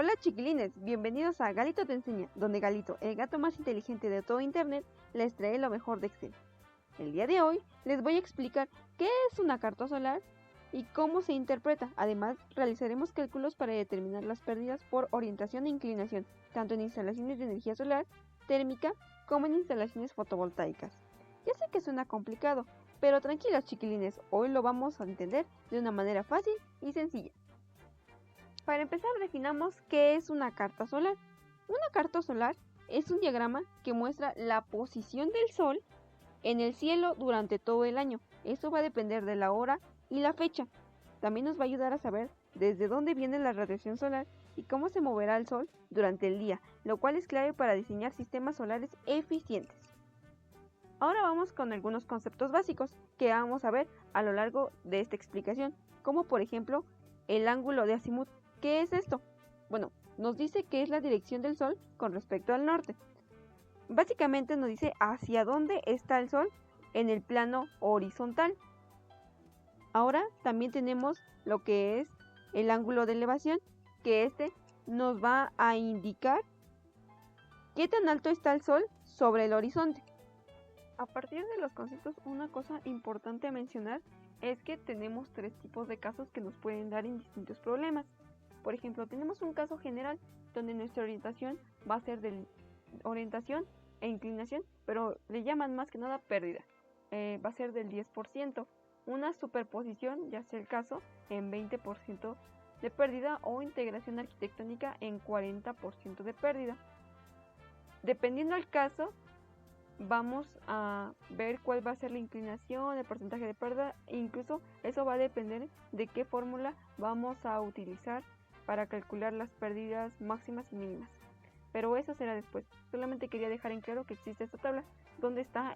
Hola chiquilines, bienvenidos a Galito te enseña, donde Galito, el gato más inteligente de todo internet, les trae lo mejor de Excel. El día de hoy les voy a explicar qué es una carta solar y cómo se interpreta. Además, realizaremos cálculos para determinar las pérdidas por orientación e inclinación, tanto en instalaciones de energía solar, térmica, como en instalaciones fotovoltaicas. Ya sé que suena complicado, pero tranquilos chiquilines, hoy lo vamos a entender de una manera fácil y sencilla. Para empezar, definamos qué es una carta solar. Una carta solar es un diagrama que muestra la posición del Sol en el cielo durante todo el año. Esto va a depender de la hora y la fecha. También nos va a ayudar a saber desde dónde viene la radiación solar y cómo se moverá el Sol durante el día, lo cual es clave para diseñar sistemas solares eficientes. Ahora vamos con algunos conceptos básicos que vamos a ver a lo largo de esta explicación, como por ejemplo el ángulo de azimut. ¿Qué es esto? Bueno, nos dice que es la dirección del Sol con respecto al norte. Básicamente nos dice hacia dónde está el Sol en el plano horizontal. Ahora también tenemos lo que es el ángulo de elevación, que este nos va a indicar qué tan alto está el Sol sobre el horizonte. A partir de los conceptos, una cosa importante a mencionar es que tenemos tres tipos de casos que nos pueden dar en distintos problemas. Por ejemplo, tenemos un caso general donde nuestra orientación va a ser de orientación e inclinación, pero le llaman más que nada pérdida. Va a ser del 10%. Una superposición, ya sea el caso, en 20% de pérdida o integración arquitectónica en 40% de pérdida. Dependiendo del caso, vamos a ver cuál va a ser la inclinación, el porcentaje de pérdida, e incluso eso va a depender de qué fórmula vamos a utilizar para calcular las pérdidas máximas y mínimas. Pero eso será después. Solamente quería dejar en claro que existe esta tabla donde están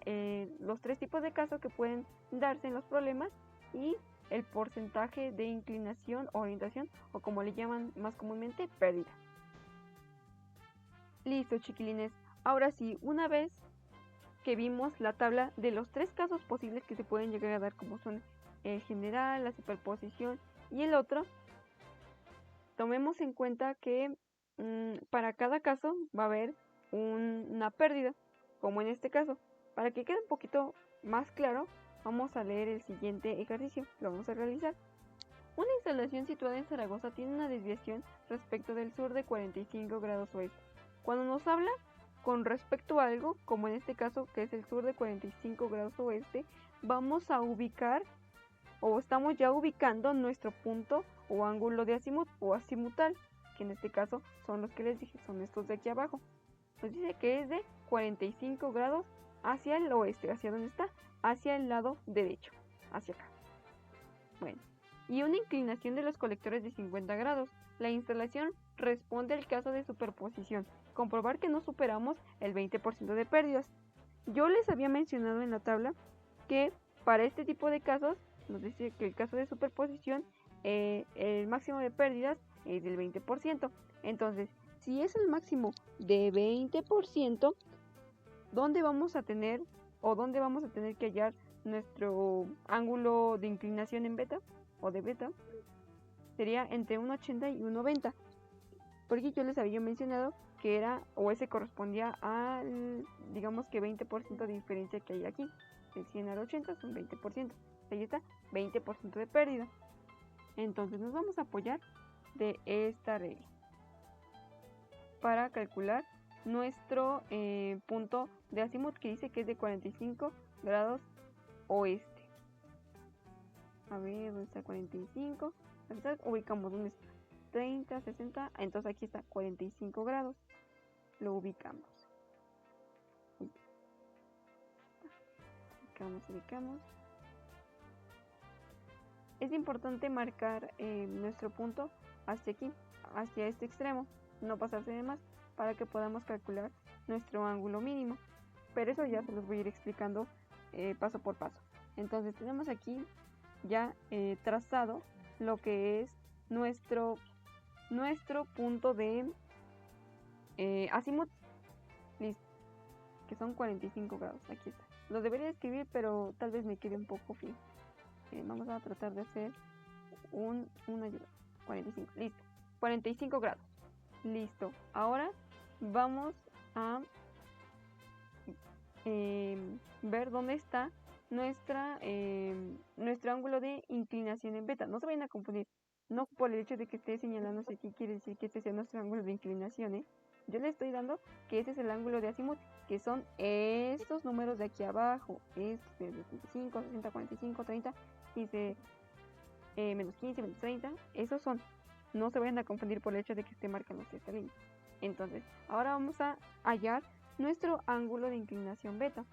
los tres tipos de casos que pueden darse en los problemas y el porcentaje de inclinación o orientación, o como le llaman más comúnmente, pérdida. Listo, chiquilines. Ahora sí, una vez que vimos la tabla de los tres casos posibles que se pueden llegar a dar, como son el general, la superposición y el otro, tomemos en cuenta que para cada caso va a haber una pérdida, como en este caso. Para que quede un poquito más claro, vamos a leer el siguiente ejercicio. Lo vamos a realizar. Una instalación situada en Zaragoza tiene una desviación respecto del sur de 45 grados oeste. Cuando nos habla con respecto a algo, como en este caso que es el sur de 45 grados oeste, vamos a ubicar o estamos ya ubicando nuestro punto o ángulo de azimut o azimutal, que en este caso son los que les dije, son estos de aquí abajo. Nos dice que es de 45 grados hacia el oeste, hacia dónde está, hacia el lado derecho, hacia acá. Bueno, y una inclinación de los colectores de 50 grados. La instalación responde al caso de superposición. Comprobar que no superamos el 20% de pérdidas. Yo les había mencionado en la tabla que para este tipo de casos nos dice que el caso de superposición el máximo de pérdidas es del 20%. Entonces, si es el máximo de 20%, ¿dónde vamos a tener que hallar nuestro ángulo de inclinación en beta o de beta? Sería entre 1,80 y 1,90. Porque yo les había mencionado que era, o ese correspondía al, digamos que 20% de diferencia que hay aquí. De 100 al 80 son 20%. Ahí está, 20% de pérdida. Entonces nos vamos a apoyar de esta regla para calcular nuestro punto de azimut, que dice que es de 45 grados oeste. A ver, ¿dónde está 45? Ubicamos dónde está. 30, 60, entonces aquí está 45 grados. Lo ubicamos. Ubicamos. Es importante marcar nuestro punto hacia aquí, hacia este extremo, no pasarse de más, para que podamos calcular nuestro ángulo mínimo. Pero eso ya se los voy a ir explicando paso por paso. Entonces tenemos aquí ya trazado lo que es nuestro punto de azimut. Listo, que son 45 grados. Aquí está. Lo debería escribir, pero tal vez me quede un poco fino. Vamos a tratar de hacer una ayuda. 45, listo. 45 grados. Listo. Ahora vamos a ver dónde está nuestro ángulo de inclinación en beta. No se vayan a confundir. No por el hecho de que esté señalándose aquí quiere decir que este sea nuestro ángulo de inclinación, ¿eh? Yo le estoy dando que ese es el ángulo de azimut, que son estos números de aquí abajo. Este de 25, 60, 45, 30, 15, menos 15, menos 30. Esos son. No se vayan a confundir por el hecho de que esté marcando esta línea. Entonces, ahora vamos a hallar nuestro ángulo de inclinación beta.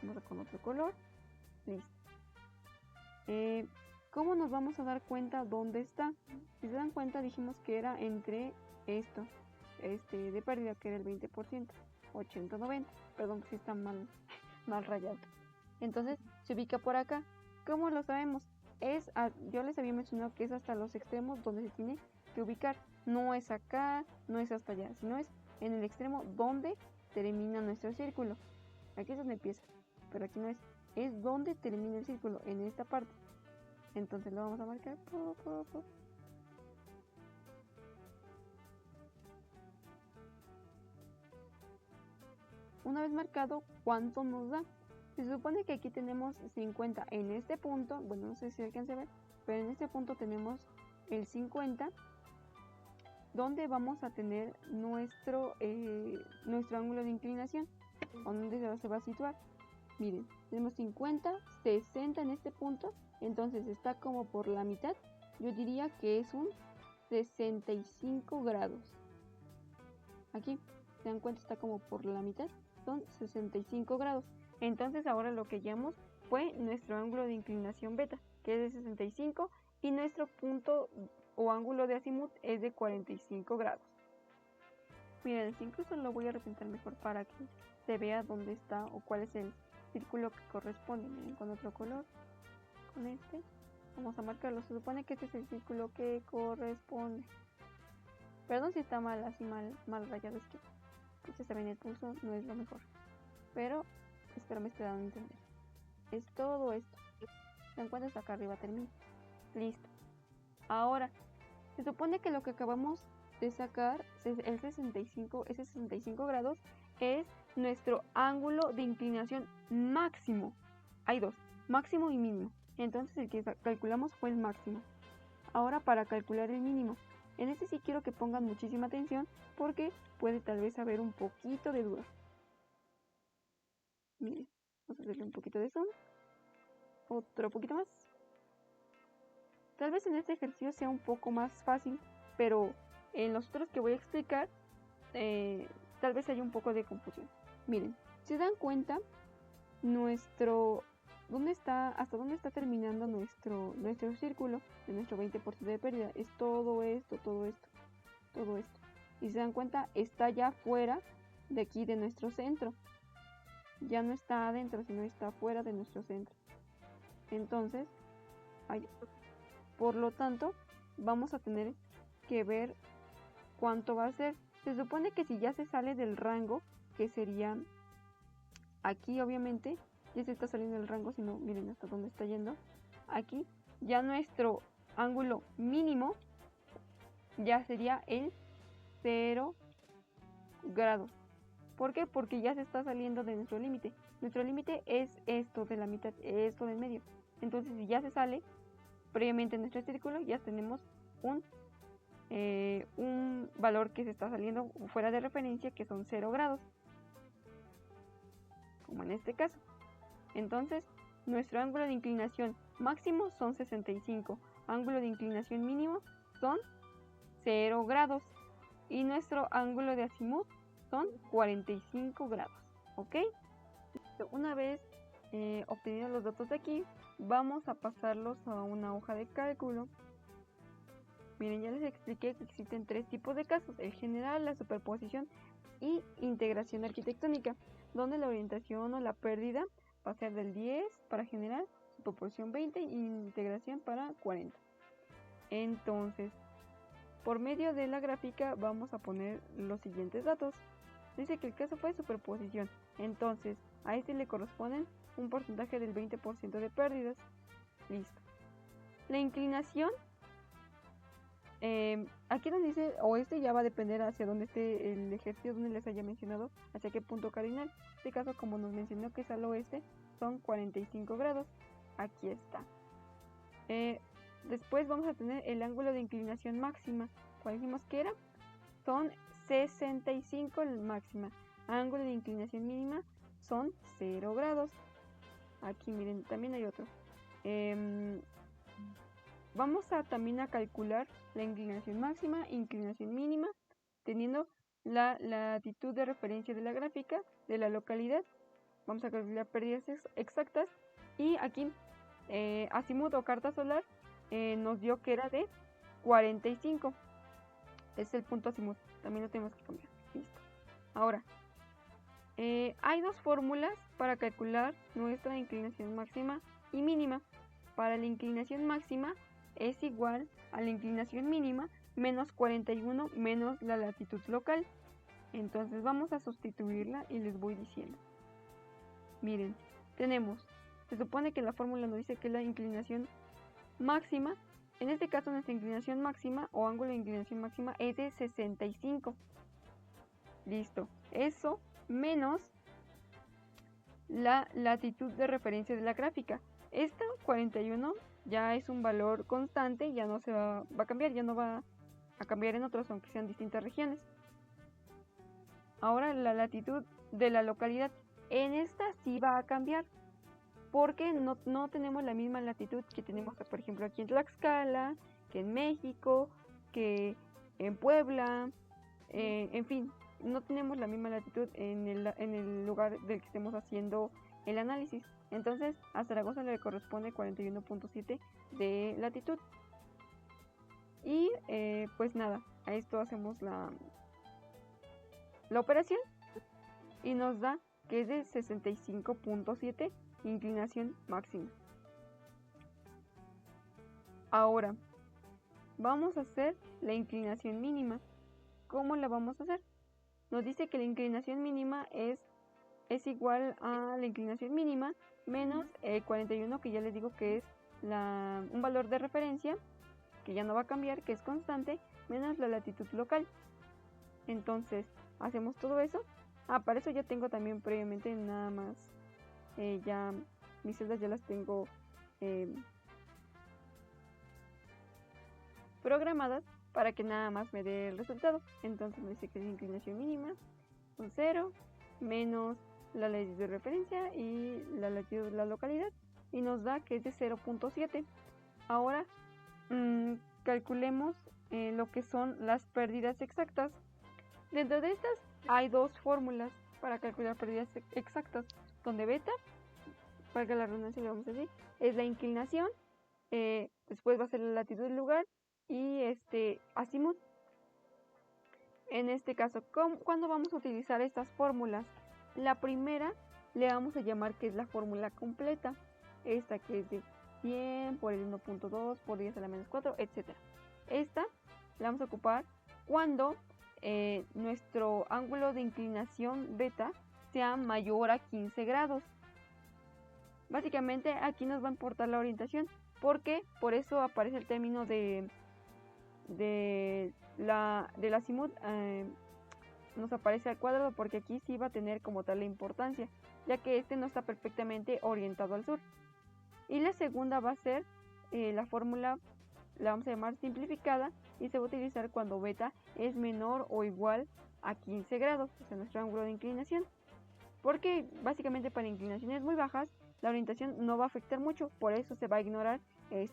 Vamos a con otro color. Listo. ¿Cómo nos vamos a dar cuenta dónde está? Si se dan cuenta, dijimos que era entre esto, de pérdida, que era el 20%, 80, 90. Perdón, que sí está mal rayado. Entonces, se ubica por acá. ¿Cómo lo sabemos? Yo les había mencionado que es hasta los extremos donde se tiene que ubicar. No es acá, no es hasta allá, sino es en el extremo donde termina nuestro círculo. Aquí es donde empieza, pero aquí no es. Es donde termina el círculo, en esta parte. Entonces lo vamos a marcar. Una vez marcado, ¿cuánto nos da? Se supone que aquí tenemos 50 en este punto. Bueno, no sé si alcance a ver, pero en este punto tenemos el 50, donde vamos a tener nuestro ángulo de inclinación, donde se va a situar. Miren, tenemos 50, 60 en este punto, entonces está como por la mitad. Yo diría que es un 65 grados. Aquí, se dan cuenta, está como por la mitad, son 65 grados. Entonces ahora lo que hallamos fue nuestro ángulo de inclinación beta, que es de 65, y nuestro punto o ángulo de azimut es de 45 grados. Miren, incluso lo voy a representar mejor para que se vea dónde está o cuál es el círculo que corresponde. Miren, con otro color, con este, vamos a marcarlo. Se supone que este es el círculo que corresponde. Perdón si está mal, así mal rayado, es que pues también el pulso no es lo mejor, pero espero me esté dando a entender. Es todo esto. Se encuentra hasta acá arriba, termina. Listo. Ahora, se supone que lo que acabamos de sacar, ese 65 grados, es nuestro ángulo de inclinación máximo. Hay dos, máximo y mínimo. Entonces el que calculamos fue el máximo. Ahora para calcular el mínimo. En este sí quiero que pongan muchísima atención porque puede tal vez haber un poquito de duda. Miren, vamos a hacerle un poquito de zoom. Otro poquito más. Tal vez en este ejercicio sea un poco más fácil, pero en los otros que voy a explicar tal vez haya un poco de confusión. Miren, si se dan cuenta, hasta dónde está terminando nuestro círculo de nuestro 20% de pérdida. Es todo esto. Y se dan cuenta, está ya fuera de aquí de nuestro centro. Ya no está adentro, sino está fuera de nuestro centro. Entonces, por lo tanto, vamos a tener que ver cuánto va a ser. Se supone que si ya se sale del rango, que sería aquí, obviamente, ya se está saliendo del rango, si no, miren hasta dónde está yendo. Aquí, ya nuestro ángulo mínimo ya sería el 0 grados. ¿Por qué? Porque ya se está saliendo de nuestro límite. Nuestro límite es esto de la mitad, esto del medio. Entonces, si ya se sale previamente en nuestro círculo, ya tenemos un valor que se está saliendo fuera de referencia, que son 0 grados, como en este caso. Entonces, nuestro ángulo de inclinación máximo son 65, ángulo de inclinación mínimo son 0 grados y nuestro ángulo de azimut son 45 grados. ¿Ok? Una vez obtenidos los datos de aquí, vamos a pasarlos a una hoja de cálculo. Miren, ya les expliqué que existen tres tipos de casos: el general, la superposición y integración arquitectónica, donde la orientación o la pérdida va a ser del 10 para general, superposición 20 y integración para 40. Entonces, por medio de la gráfica vamos a poner los siguientes datos. Dice que el caso fue superposición, entonces a este le corresponden un porcentaje del 20% de pérdidas. Listo. La inclinación aquí nos dice, o ya va a depender hacia dónde esté el ejercicio, donde les haya mencionado, hacia qué punto cardinal. En este caso, como nos mencionó que es al oeste, son 45 grados. Aquí está. Después vamos a tener el ángulo de inclinación máxima. ¿Cuál dijimos que era? Son 65 la máxima. Ángulo de inclinación mínima son 0 grados. Aquí miren, también hay otro. Vamos a también a calcular la inclinación máxima e inclinación mínima, teniendo la latitud de referencia de la gráfica de la localidad. Vamos a calcular pérdidas exactas. Y aquí, azimut o carta solar nos dio que era de 45. Es el punto azimut. También lo tenemos que cambiar. Listo. Ahora, hay dos fórmulas para calcular nuestra inclinación máxima y mínima. Para la inclinación máxima es igual a la inclinación mínima menos 41 menos la latitud local. Entonces vamos a sustituirla y les voy diciendo. Miren, se supone que la fórmula nos dice que la inclinación máxima, en este caso nuestra inclinación máxima o ángulo de inclinación máxima es de 65. Listo, eso menos la latitud de referencia de la gráfica. Esta 41 ya es un valor constante, ya no se va a cambiar, ya no va a cambiar en otros aunque sean distintas regiones. Ahora la latitud de la localidad, en esta sí va a cambiar, porque no tenemos la misma latitud que tenemos, por ejemplo, aquí en Tlaxcala, que en México, que en Puebla, en fin, no tenemos la misma latitud en el lugar del que estemos haciendo el análisis. Entonces a Zaragoza le corresponde 41.7 de latitud. Y pues nada, a esto hacemos la operación y nos da que es de 65.7 inclinación máxima. Ahora vamos a hacer la inclinación mínima. ¿Cómo la vamos a hacer? Nos dice que la inclinación mínima es igual a la inclinación mínima menos 41, que ya les digo que es un valor de referencia que ya no va a cambiar, que es constante, menos la latitud local. Entonces hacemos todo eso. Para eso ya tengo también previamente nada más, ya mis celdas ya las tengo programadas para que nada más me dé el resultado. Entonces me dice que la inclinación mínima son 0 menos la latitud de referencia y la latitud de la localidad, y nos da que es de 0.7. Ahora calculemos lo que son las pérdidas exactas. Dentro de estas hay dos fórmulas para calcular pérdidas exactas, donde beta, valga la redundancia, le vamos a decir, es la inclinación, después va a ser la latitud del lugar y azimut. En este caso, ¿cuándo vamos a utilizar estas fórmulas? La primera le vamos a llamar que es la fórmula completa, esta que es de 100 por el 1.2 por 10 a la menos 4, etc. Esta la vamos a ocupar cuando nuestro ángulo de inclinación beta sea mayor a 15 grados. Básicamente aquí nos va a importar la orientación, porque por eso aparece el término del azimut, nos aparece al cuadrado, porque aquí sí va a tener como tal la importancia, ya que no está perfectamente orientado al sur. Y la segunda va a ser la fórmula, la vamos a llamar simplificada, y se va a utilizar cuando beta es menor o igual a 15 grados, o sea, nuestro ángulo de inclinación. Porque básicamente para inclinaciones muy bajas la orientación no va a afectar mucho, por eso se va a ignorar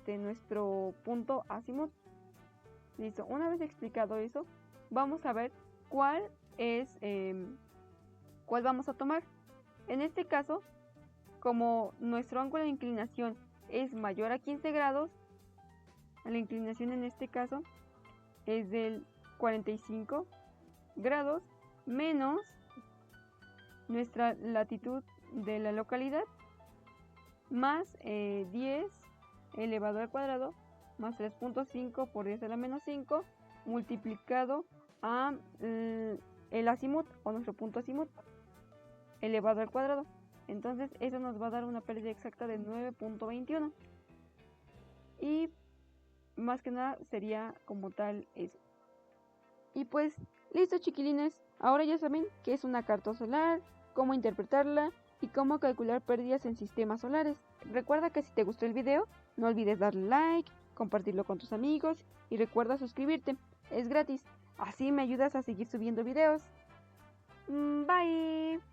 nuestro punto azimut. Listo, una vez explicado eso, vamos a ver cuál vamos a tomar. En este caso, como nuestro ángulo de inclinación es mayor a 15 grados, la inclinación en este caso es del 45 grados menos nuestra latitud de la localidad más 10 elevado al cuadrado más 3.5 por 10 a la menos 5 multiplicado a el azimut o nuestro punto azimut elevado al cuadrado. Entonces eso nos va a dar una pérdida exacta de 9.21. Y más que nada sería como tal eso. Y pues, listo chiquilines, ahora ya saben qué es una carta solar, cómo interpretarla y cómo calcular pérdidas en sistemas solares. Recuerda que si te gustó el video, no olvides darle like, compartirlo con tus amigos y recuerda suscribirte, es gratis, así me ayudas a seguir subiendo videos. Bye.